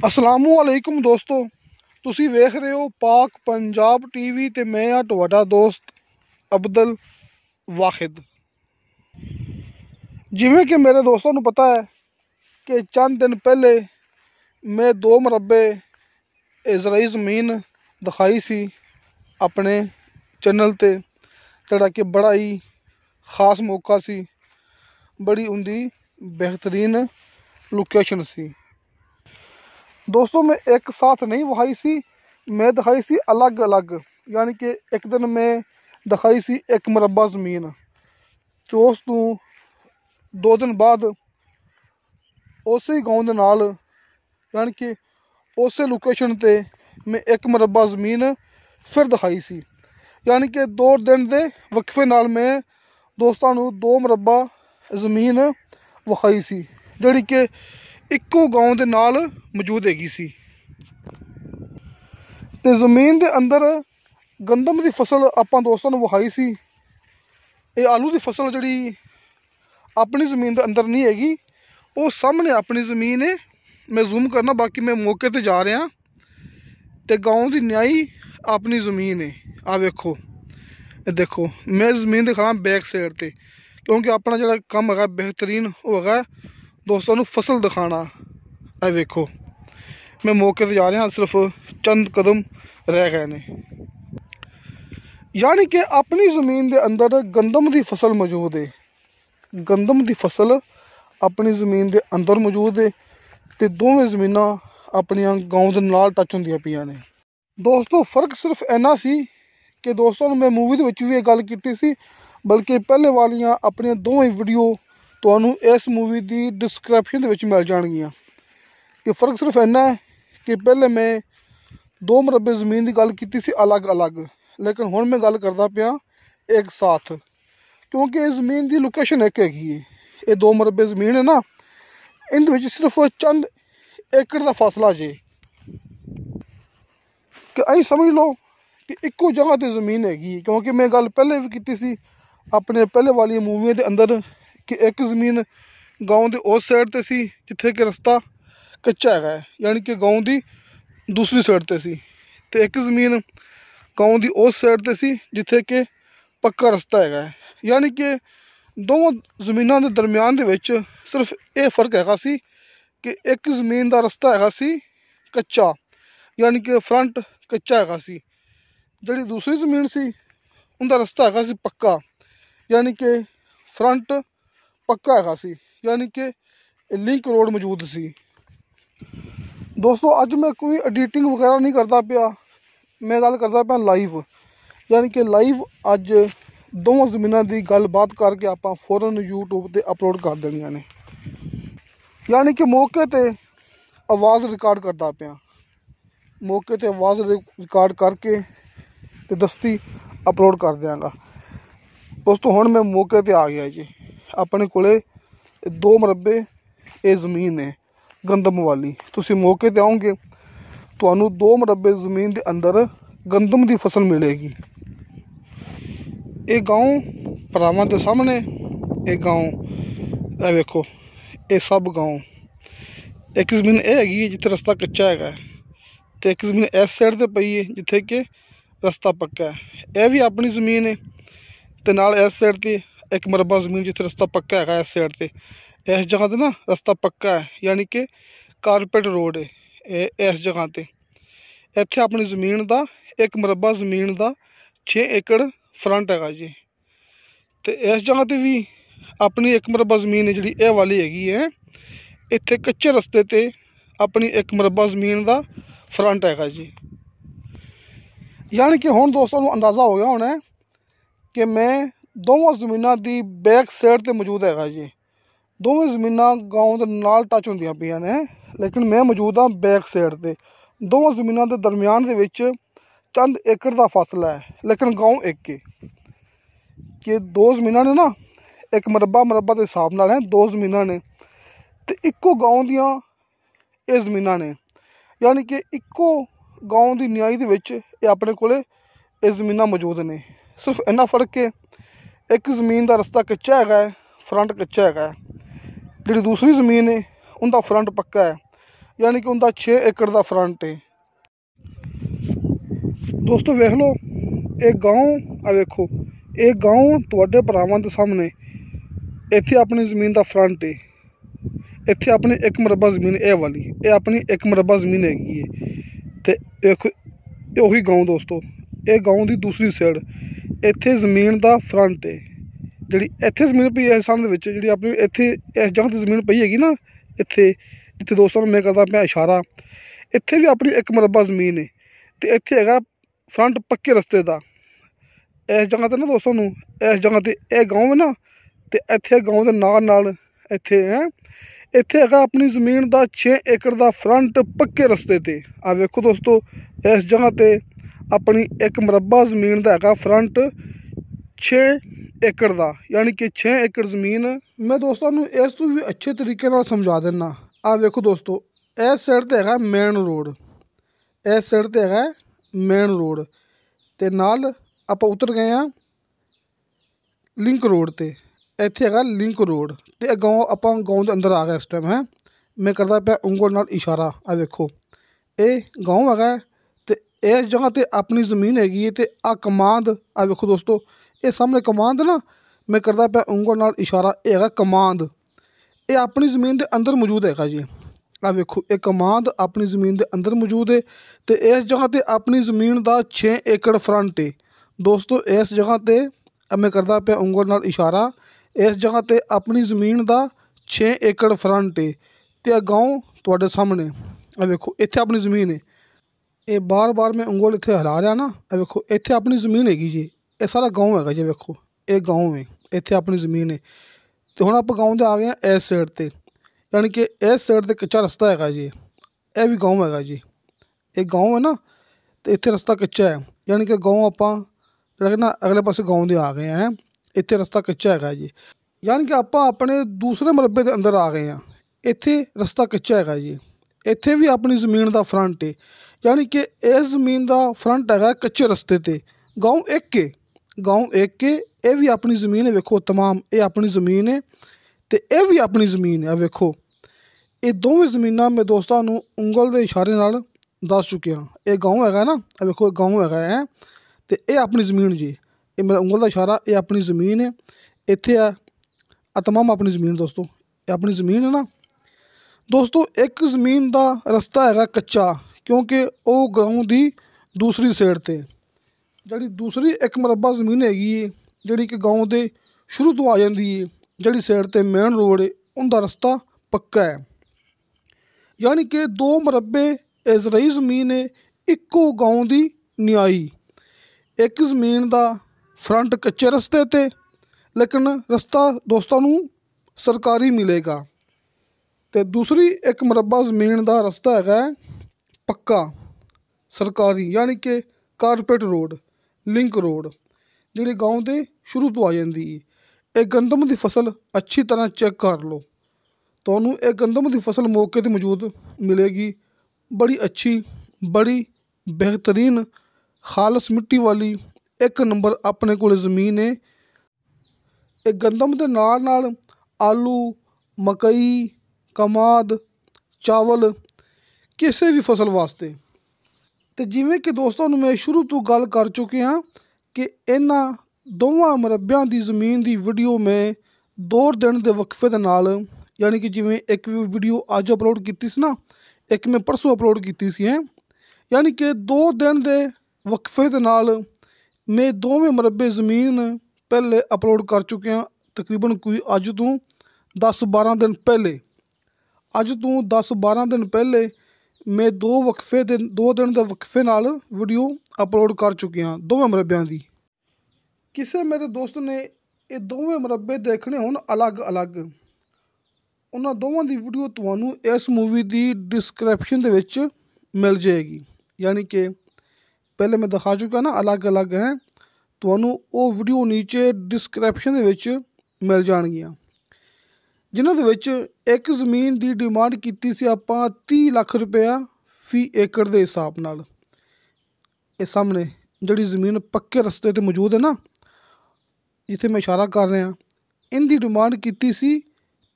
असलामुअलैकुम दोस्तों, ਤੁਸੀਂ ਵੇਖ ਰਹੇ ਹੋ ਪਾਕ ਪੰਜਾਬ ਟੀਵੀ ਤੇ ਮੈਂ ਆ ਤੁਹਾਡਾ ਦੋਸਤ ਅਬਦੁਲ ਵਾਹਿਦ। ਜਿਵੇਂ ਕਿ ਮੇਰੇ ਦੋਸਤਾਂ ਨੂੰ ਪਤਾ ਹੈ ਕਿ ਚੰਦ ਦਿਨ ਪਹਿਲੇ ਮੈਂ 2 ਮਰਬੇ ਇਜ਼ਰਾਈ ਜ਼ਮੀਨ ਦਿਖਾਈ ਸੀ ਆਪਣੇ ਚੈਨਲ ਤੇ, ਜਿਹੜਾ ਕਿ ਬੜਾ ਹੀ ਖਾਸ ਮੌਕਾ ਸੀ। बड़ी उनकी बेहतरीन लोकेशन सी। दोस्तों मैं एक साथ नहीं वहाई सी, मैं दिखाई सी अलग अलग। यानी कि एक दिन मैं दिखाई सी 1 मरबा ज़मीन, तो उस तू 2 दिन बाद उस गाँव के नाल यानी कि उस लोकेशन ते मैं 1 मरबा ज़मीन फिर दिखाई सी। यानी कि 2 दिन के वक्फे नाल मैं दोस्तों को 2 मरबा ਜ਼ਮੀਨ ਵਿਖਾਈ ਸੀ, ਜਿਹੜੀ ਕਿ ਇੱਕੋ ਗਾਉਂ ਦੇ ਨਾਲ ਮੌਜੂਦ ਹੈਗੀ ਸੀ। ਤੇ ਜ਼ਮੀਨ ਦੇ ਅੰਦਰ ਗੰਦਮ ਦੀ ਫਸਲ ਆਪਾਂ ਦੋਸਤਾਂ ਨੂੰ ਵਿਖਾਈ ਸੀ। ਇਹ ਆਲੂ ਦੀ ਫਸਲ ਜਿਹੜੀ ਆਪਣੀ ਜ਼ਮੀਨ ਦੇ ਅੰਦਰ ਨਹੀਂ ਹੈਗੀ, ਉਹ ਸਾਹਮਣੇ ਆਪਣੀ ਜ਼ਮੀਨ ਹੈ। ਮੈਂ ਜ਼ੂਮ ਕਰਨਾ, ਬਾਕੀ ਮੈਂ ਮੌਕੇ ਤੇ ਜਾ ਰਿਹਾ। ਤੇ ਗਾਉਂ ਦੀ ਨਿਆਈ ਆਪਣੀ ਜ਼ਮੀਨ ਹੈ। ਆ ਵੇਖੋ, ਇਹ ਦੇਖੋ, ਮੈਂ ਜ਼ਮੀਨ ਦਿਖਾਵਾਂ ਬੈਕ ਸਾਈਡ ਤੇ, क्योंकि अपना जो काम है बेहतरीन वो है दोस्तों को फसल दिखाना। है वेखो, मैं मौके पर जा रहा, सिर्फ चंद कदम रह गए ने। यानी कि अपनी ज़मीन के अंदर गंदम की फसल मौजूद है। गंदम की फसल अपनी ज़मीन के अंदर मौजूद है, तो दोवें ज़मीन अपन गाँव के नाल टच होंदियां पियां ने। दोस्तों फ़र्क सिर्फ इन्ना सी कि दोस्तों मैं मूवी के भी ये गल की सी, बल्कि पहले वालियां अपनी दोवें वीडियो तुहानू इस मूवी की डिस्क्रिप्शन मिल जाएगियां। कि फ़र्क सिर्फ इन्ना है कि पहले मैं 2 मरबे ज़मीन की गल की सी अलग अलग, लेकिन हुण मैं गल करदा पिया एक साथ, क्योंकि इस ज़मीन की लोकेशन एक हैगी है। ये 2 मरबे ज़मीन है ना, इन विच सिर्फ चंद एकड़ का फासला जे, कि अं समझ लो कि इक्को जगह ते ज़मीन हैगी। क्योंकि मैं गल पहले भी की सी अपने पहले वाली मूवियों के अंदर कि एक ज़मीन गाँव के उस साइड ते सी जिथे कि रस्ता कच्चा है, यानी कि गाँव की दूसरी साइड ते सी, ते एक ज़मीन गाँव की उस साइड ते सी जिथे कि पक्का रस्ता है। यानी कि दोनों ज़मीनों के दरम्यान दे विच सिर्फ ये फ़र्क हैगा सी कि एक ज़मीन का रस्ता हैगा सी कच्चा, यानी कि फ्रंट कच्चा हैगा सी, जिहड़ी दूसरी ज़मीन सी उनका रस्ता हैगा सी पक्का, यानी कि फ्रंट पक्का हैगा सी, यानी कि लिंक रोड मौजूद सी। दोस्तों अज मैं कोई एडिटिंग वगैरह नहीं करता पिया, मैं गल करता पिया लाइव। यानी कि लाइव अज दोवां ज़मीनां की गलबात करके आपां फौरन यूट्यूब पर अपलोड कर देनियां ने। यानी कि मौके पर आवाज़ रिकॉर्ड करता पिया, मौके पर आवाज़ रिकॉर्ड करके ते दस्ती अपलोड कर देंगा। दोस्तों हुण मैं मौके पर आ गया जी। अपने कोले 2 मरबे ये ज़मीन है गंदम वाली। तुसी मौके पर आओगे तुहानू 2 मरबे ज़मीन के अंदर गंदम की फसल मिलेगी। ये गाँव भरावां दे सामने, ये गाँव ए वेखो, ये सब गाँव। एक ज़मीन ये हैगी जिथे रस्ता कच्चा है, तो एक ज़मीन इस साइड पर पई है जिथे कि रस्ता पक्का है। यह भी अपनी ज़मीन है, तो नाल इस साइड ते 1 मरबा ज़मीन जिथे रस्ता पक्का है इस साइड ते। इस जगह ते ना रस्ता पक्का है, यानी कि कारपेट रोड है इस जगह ते। इत्थे अपनी ज़मीन का 1 मरबा ज़मीन का 6 एकड़ फ्रंट हैगा जी। तो इस जगह ते भी अपनी 1 मरबा ज़मीन जिहड़ी ये वाली हैगी है, इत्थे कच्चे रस्ते ते अपनी 1 मरबा ज़मीन का फ्रंट हैगा जी। यानी कि हुण दोस्तों को अंदाज़ा हो गया होना है कि मैं दोवां ज़मीनां की बैक साइड ते मौजूद हैगा जी। दोवें ज़मीनां गाँव के नाल टच होंदियां पियां ने, लेकिन मैं मौजूद हाँ बैक साइड ते। दोवां ज़मीनां के दरम्यान दे विच चंद एकड़ का फासला है, लेकिन गाँव एक है। कि 2 ज़मीनां ने ना, 1 मरबा के हिसाब नाल है 2 ज़मीनां ने, ते इक्को गाँव दियां ये ज़मीनां ने। यानी कि इक्को गाँव की न्याई दे विच ये अपने कोले ये ज़मीनां मौजूद ने। सिर्फ इन्ना फ़र्क है, एक ज़मीन का रस्ता कच्चा है, फ्रंट कच्चा है, जी दूसरी ज़मीन है उनका फ्रंट पक्का है, यानी कि उनका 6 एकड़ का फ्रंट है। दोस्तों वेख लो एक गाँव, आ वेखो एक गाँव तुहाडे भरावां दे सामने। इत्थे अपनी ज़मीन का फ्रंट है, इत्थे अपनी 1 मरबा ज़मीन ये वाली, ये अपनी 1 मरबा ज़मीन हैगी है। ते देखो ਉਹੀ गाँव दोस्तों, ਇਹ गाँव की दूसरी साइड ਇੱਥੇ ਜ਼ਮੀਨ ਦਾ ਫਰੰਟ ਹੈ। ਜਿਹੜੀ ਇੱਥੇ ਜ਼ਮੀਨ ਪਈ ਹੈ ਸੰਦ ਵਿੱਚ, ਜਿਹੜੀ ਆਪਣੀ ਇੱਥੇ ਇਸ ਜਗ੍ਹਾ 'ਤੇ ਜ਼ਮੀਨ ਪਈ ਹੈਗੀ ਨਾ, ਇੱਥੇ ਜਿੱਥੇ ਦੋਸਤਾਂ ਨੂੰ ਮੈਂ ਕਰਦਾ ਪਿਆ ਇਸ਼ਾਰਾ, ਇੱਥੇ ਵੀ ਆਪਣੀ 1 ਮਰਬਾ ਜ਼ਮੀਨ ਹੈ। ਅਤੇ ਇੱਥੇ ਹੈਗਾ ਫਰੰਟ ਪੱਕੇ ਰਸਤੇ ਦਾ। ਇਸ ਜਗ੍ਹਾ 'ਤੇ ਨਾ ਦੋਸਤਾਂ ਨੂੰ, ਇਸ ਜਗ੍ਹਾ 'ਤੇ ਇਹ गाँव ਹੈ ਨਾ, ਅਤੇ ਇੱਥੇ गाँव ਦੇ ਨਾਲ ਇੱਥੇ ਹੈ, ਇੱਥੇ ਹੈਗਾ ਆਪਣੀ ਜ਼ਮੀਨ ਦਾ 6 ਏਕੜ ਦਾ ਫਰੰਟ ਪੱਕੇ ਰਸਤੇ 'ਤੇ। ਆ ਵੇਖੋ ਦੋਸਤੋ इस जगह ते अपनी 1 मरबा ज़मीन का है फ्रंट 6 एकड़ का, यानी कि 6 एकड़ ज़मीन। मैं दोस्तों इस तो भी अच्छे तरीके नाल समझा देना। आ वेखो दोस्तों इस साइड ते है मेन रोड, इस साइड ते है मेन रोड, ते नाल आप उतर गए हाँ लिंक रोड ते। इत्थे है लिंक रोड, ते गाँव आप गाँव के अंदर आ गए इस टाइम है। मैं करता पाया उंगल नाल इशारा। आ वेखो ये गाँव है, इस जगह ते अपनी ज़मीन हैगी है। ते आ कमांद, आ वेखो दोस्तों ये सामने कमांद ना, मैं करता पाया उंगल नाल इशारा, ये है कमांद, ये अपनी ज़मीन के अंदर मौजूद है जी। आ वेखो ये कमांद अपनी ज़मीन के अंदर मौजूद है। तो इस जगह ते अपनी ज़मीन का 6 एकड़ फ्रंट है दोस्तों। इस जगह ते मैं करता पाया उंगल नाल इशारा, इस जगह ते अपनी ज़मीन का 6 एकड़ फ्रंट है। तो गाँव तुहाडे सामने, आ वेखो इत्थे अपनी ज़मीन है। ये बार बार मैं उंगल इत्थे हिला रहा ना, वेखो इत्थे अपनी ज़मीन हैगी जी। ये सारा गाँव है जी, वेखो ये गाँव है, इत्थे अपनी ज़मीन है। तो हुण आप गाँव दे आ गए हैं इस साइड ते, यानी कि इस साइड ते कच्चा रस्ता है जी। यह भी गाँव है जी, ये गाँव है ना, तो इत्थे रस्ता कच्चा है, यानी कि गाँव आपां ना अगले पासे गाँव दे आ गए हैं। इत्थे रस्ता कच्चा है जी, यानी कि आपां अपने दूसरे मरबे के अंदर आ गए हैं। इत्थे रस्ता कच्चा है जी, इत्थे भी अपनी ज़मीन का फ्रंट है, यानी कि इस ज़मीन का फ्रंट है कच्चे रस्ते ते। गाँव एक के, गाँव एक के, ये भी अपनी ज़मीन है। वेखो तमाम ये अपनी ज़मीन है, तो यह भी अपनी ज़मीन है। वेखो ये दोवें ज़मीनां मैं दोस्तों उंगल के इशारे नाल दस चुके हाँ। ये गाँव है ना, वेखो गाँव है, तो यह अपनी ज़मीन जी। ये मेरा उंगल का इशारा, ये अपनी ज़मीन है। इत्थे आ तमाम अपनी ज़मीन दोस्तों, ये अपनी ज़मीन है ना दोस्तों। एक ज़मीन का रस्ता है कच्चा, क्योंकि वो गाँव की दूसरी साइड ते जी दूसरी 1 मरबा ज़मीन हैगी है, जी कि गाँव के शुरू तो आ जाती है। जी साइड ते मेन रोड है, उनका रस्ता पक्का है, यानी कि 2 मरबे इजराई ज़मीन है, इक्को गाँव की न्याई। एक ज़मीन का फ्रंट कच्चे रस्ते ते, लेकिन रस्ता दोस्तों सरकारी मिलेगा। तो दूसरी 1 मरबा ज़मीन का रस्ता है पक्का सरकारी, यानी कि कारपेट रोड, लिंक रोड, जी गाँव के शुरू तो आ जाती है। एक गंदम की फसल अच्छी तरह चेक कर लो, तो एक गंदम की फसल मौके पर मौजूद मिलेगी। बड़ी अच्छी, बड़ी बेहतरीन, खालस मिट्टी वाली 1 नंबर अपने को ज़मीन है। एक गंदम के नाल आलू, मकई, कमाद, चावल, किसी भी फसल वास्ते। तो जिमें कि दोस्तों मैं शुरू तो गल कर चुके हाँ कि इन्हां दोवां मरबियां की ज़मीन की वीडियो में 2 दिन के वक्फे के नाल, यानी कि जिमें एक वीडियो अज अपलोड की ना, एक मैं परसों अपलोड की सी है, यानी कि 2 दिन के वक्फे के नाल मैं दोवें मरबे ज़मीन पहले अपलोड कर चुके हाँ। तकरीबन कोई अज तो 10-12 दिन पहले, अज तो 10-12 दिन पहले मैं 2 दिन के वक्फे नाल वीडियो अपलोड कर चुके हाँ दोवें मरबियां की। किसी मेरे दोस्त ने ये दोवें मरबे देखने होन अलग अलग, उन्होंने दोवां की वीडियो तुहानू इस मूवी की डिस्क्रिप्शन दे विच मिल जाएगी। यानी कि पहले मैं दिखा चुका ना अलग अलग हैं, तुहानू वो वीडियो नीचे डिस्क्रिप्शन दे विच मिल जाणगियां। जिन्हां दे विच एक ज़मीन की डिमांड की सी आपां 30 लाख रुपया फी एकड़ के हिसाब नाल। ये सामने जिहड़ी ज़मीन पक्के रस्ते ते मौजूद है ना, जिथे मैं इशारा कर रहा, इनकी डिमांड की सी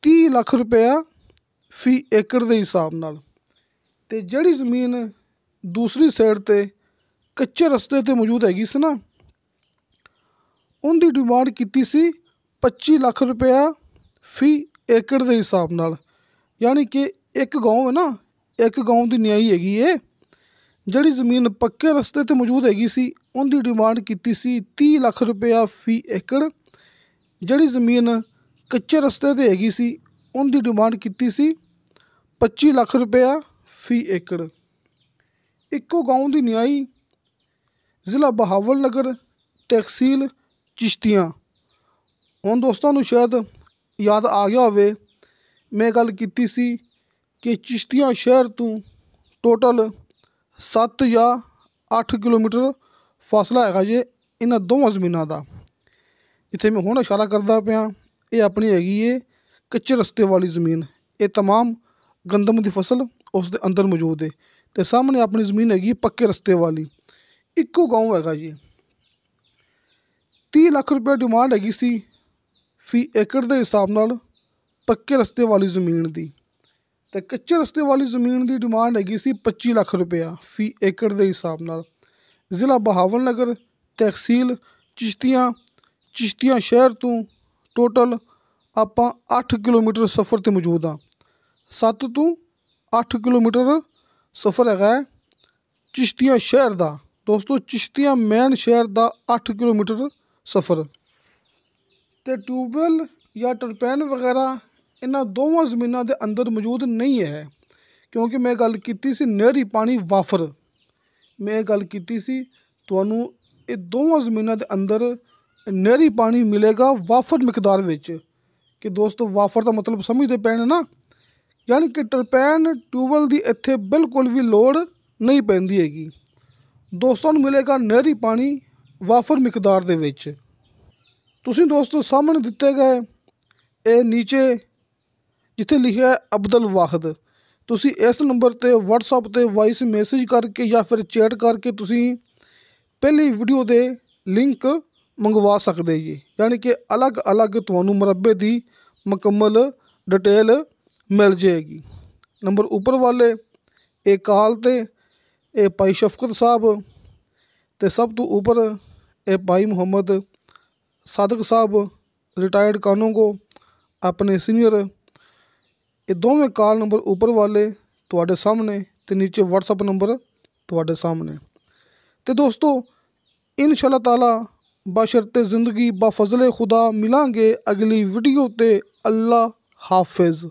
30 लाख रुपया फी एकड़ के हिसाब नाल। ਤੇ ਜਿਹੜੀ ਜ਼ਮੀਨ ਦੂਸਰੀ ਸਾਈਡ 'ਤੇ ਕੱਚੇ ਰਸਤੇ 'ਤੇ ਮੌਜੂਦ ਹੈਗੀ ਸੀ ਨਾ, ਉਹਦੀ ਡਿਮਾਂਡ ਕੀਤੀ ਸੀ 25 ਲੱਖ ਰੁਪਇਆ ਫੀ ਏਕੜ ਦੇ ਹਿਸਾਬ ਨਾਲ। ਯਾਨੀ ਕਿ ਇੱਕ ਗਾঁव ਹੈ ਨਾ, ਇੱਕ ਗਾँव ਦੀ ਨਿਆਈ ਹੈਗੀ ਏ। ਜਿਹੜੀ ਜ਼ਮੀਨ ਪੱਕੇ ਰਸਤੇ 'ਤੇ ਮੌਜੂਦ ਹੈਗੀ ਸੀ ਉਹਦੀ ਡਿਮਾਂਡ ਕੀਤੀ ਸੀ 30 ਲੱਖ ਰੁਪਇਆ ਫੀ ਏਕੜ। ਜਿਹੜੀ ਜ਼ਮੀਨ ਕੱਚੇ ਰਸਤੇ 'ਤੇ ਹੈਗੀ ਸੀ ਉਹਦੀ ਡਿਮਾਂਡ ਕੀਤੀ ਸੀ 25 ਲੱਖ ਰੁਪਇਆ ਫੀ ਏਕੜ। ਇੱਕੋ ਗਾँव ਦੀ ਨਿਆਈ, ਜ਼ਿਲ੍ਹਾ ਬਹਾਵਲਨਗਰ, ਤਹਿਸੀਲ ਚਿਸ਼ਤੀਆਂ। ਹੁਣ ਦੋਸਤਾਂ ਨੂੰ ਸ਼ਾਇਦ ਯਾਦ ਆ ਗਿਆ ਹੋਵੇ, ਮੈਂ ਗੱਲ ਕੀਤੀ ਸੀ ਕਿ ਚਿਸ਼ਤੀਆਂ ਸ਼ਹਿਰ ਤੋਂ ਟੋਟਲ 7 ਜਾਂ 8 ਕਿਲੋਮੀਟਰ ਫਾਸਲਾ ਹੈਗਾ ਜੇ ਇਹਨਾਂ ਦੋਵਾਂ ਜ਼ਮੀਨਾਂ ਦਾ। ਜਿੱਥੇ ਮੈਂ ਹੁਣ ਇਸ਼ਾਰਾ ਕਰਦਾ ਪਿਆ, ਇਹ ਆਪਣੀ ਹੈਗੀ ਏ ਕੱਚੇ ਰਸਤੇ ਵਾਲੀ ਜ਼ਮੀਨ। ਇਹ ਤਮਾਮ ਗੰਦਮ ਦੀ ਫਸਲ ਉਸ ਦੇ ਅੰਦਰ ਮੌਜੂਦ ਹੈ। ਅਤੇ ਸਾਹਮਣੇ ਆਪਣੀ ਜ਼ਮੀਨ ਹੈਗੀ ਪੱਕੇ ਰਸਤੇ ਵਾਲੀ। ਇੱਕੋ ਗਾँव ਹੈਗਾ ਜੀ। 30 ਲੱਖ ਰੁਪਏ ਡਿਮਾਂਡ ਹੈਗੀ ਸੀ ਫੀ ਏਕੜ ਦੇ ਹਿਸਾਬ ਨਾਲ ਪੱਕੇ ਰਸਤੇ ਵਾਲੀ ਜ਼ਮੀਨ ਦੀ, ਅਤੇ ਕੱਚੇ ਰਸਤੇ ਵਾਲੀ ਜ਼ਮੀਨ ਦੀ ਡਿਮਾਂਡ ਹੈਗੀ ਸੀ 25 ਲੱਖ ਰੁਪਇਆ ਫੀ ਏਕੜ ਦੇ ਹਿਸਾਬ ਨਾਲ। ਜ਼ਿਲ੍ਹਾ ਬਹਾਵਲਨਗਰ, ਤਹਿਸੀਲ ਚਿਸ਼ਤੀਆਂ। ਚਿਸ਼ਤੀਆਂ ਸ਼ਹਿਰ ਤੋਂ ਟੋਟਲ ਆਪਾਂ 8 ਕਿਲੋਮੀਟਰ ਸਫ਼ਰ 'ਤੇ ਮੌਜੂਦ ਹਾਂ। 7 ਤੋਂ 8 ਕਿਲੋਮੀਟਰ ਸਫ਼ਰ ਹੈਗਾ ਚਿਸ਼ਤੀਆਂ ਸ਼ਹਿਰ ਦਾ। ਦੋਸਤੋ, ਚਿਸ਼ਤੀਆਂ ਮੇਨ ਸ਼ਹਿਰ ਦਾ 8 ਕਿਲੋਮੀਟਰ ਸਫ਼ਰ। ਅਤੇ ਟਿਊਬਵੈੱਲ ਜਾਂ ਟਰਪੈਨ ਵਗੈਰਾ ਇਹਨਾਂ ਦੋਵਾਂ ਜ਼ਮੀਨਾਂ ਦੇ ਅੰਦਰ ਮੌਜੂਦ ਨਹੀਂ ਹੈ, ਕਿਉਂਕਿ ਮੈਂ ਗੱਲ ਕੀਤੀ ਸੀ ਨਹਿਰੀ ਪਾਣੀ ਵਾਫਰ। ਮੈਂ ਗੱਲ ਕੀਤੀ ਸੀ ਤੁਹਾਨੂੰ ਇਹ ਦੋਵਾਂ ਜ਼ਮੀਨਾਂ ਦੇ ਅੰਦਰ ਨਹਿਰੀ ਪਾਣੀ ਮਿਲੇਗਾ ਵਾਫਰ ਮਿਕਦਾਰ ਵਿੱਚ। ਕਿ ਦੋਸਤੋ, ਵਾਫਰ ਦਾ ਮਤਲਬ ਸਮਝਦੇ ਪੈਣ ਨਾ, ਯਾਨੀ ਕਿ ਟਰਪੈਨ ਟਿਊਬਵੈੱਲ ਦੀ ਇੱਥੇ ਬਿਲਕੁਲ ਵੀ ਲੋੜ ਨਹੀਂ ਪੈਂਦੀ ਹੈਗੀ। ਦੋਸਤਾਂ ਨੂੰ ਮਿਲੇਗਾ ਨਹਿਰੀ ਪਾਣੀ ਵਾਫਰ ਮਿਕਦਾਰ ਦੇ ਵਿੱਚ। ਤੁਸੀਂ ਦੋਸਤੋ ਸਾਹਮਣੇ ਦਿੱਤੇ ਗਏ ਇਹ ਨੀਚੇ ਜਿੱਥੇ ਲਿਖਿਆ ਅਬਦੁਲ ਵਾਹਿਦ, ਤੁਸੀਂ ਇਸ ਨੰਬਰ 'ਤੇ ਵਟਸਐਪ 'ਤੇ ਵਾਇਸ ਮੈਸੇਜ ਕਰਕੇ ਜਾਂ ਫਿਰ ਚੈਟ ਕਰਕੇ ਤੁਸੀਂ ਪਹਿਲੀ ਵੀਡੀਓ ਦੇ ਲਿੰਕ ਮੰਗਵਾ ਸਕਦੇ ਜੀ। ਯਾਨੀ ਕਿ ਅਲੱਗ-ਅਲੱਗ ਤੁਹਾਨੂੰ ਮੁਰੱਬੇ ਦੀ ਮੁਕੰਮਲ ਡਿਟੇਲ ਮਿਲ ਜਾਏਗੀ। ਨੰਬਰ ਉੱਪਰ ਵਾਲੇ ਇਹ ਕਾਲ 'ਤੇ ਇਹ ਭਾਈ ਸ਼ਫਕਤ ਸਾਹਿਬ, ਅਤੇ ਸਭ ਤੋਂ ਉੱਪਰ ਇਹ ਭਾਈ ਮੁਹੰਮਦ ਸਾਦਕ ਸਾਹਿਬ, ਰਿਟਾਇਰਡ ਕਾਨੂੰਗੋ, ਆਪਣੇ ਸੀਨੀਅਰ। ਇਹ ਦੋਵੇਂ ਕਾਲ ਨੰਬਰ ਉੱਪਰ ਵਾਲੇ ਤੁਹਾਡੇ ਸਾਹਮਣੇ, ਅਤੇ ਨੀਚੇ ਵਟਸਐਪ ਨੰਬਰ ਤੁਹਾਡੇ ਸਾਹਮਣੇ। ਅਤੇ ਦੋਸਤੋ, ਇਨਸ਼ਾ ਅੱਲਾਹ ਤਾਲਾ ਬਸ਼ਰਤੇ ਜ਼ਿੰਦਗੀ ਬਫਜ਼ਲੇ ਖੁਦਾ ਮਿਲਾਂਗੇ ਅਗਲੀ ਵੀਡੀਓ 'ਤੇ। ਅੱਲਾ ਹਾਫਿਜ਼।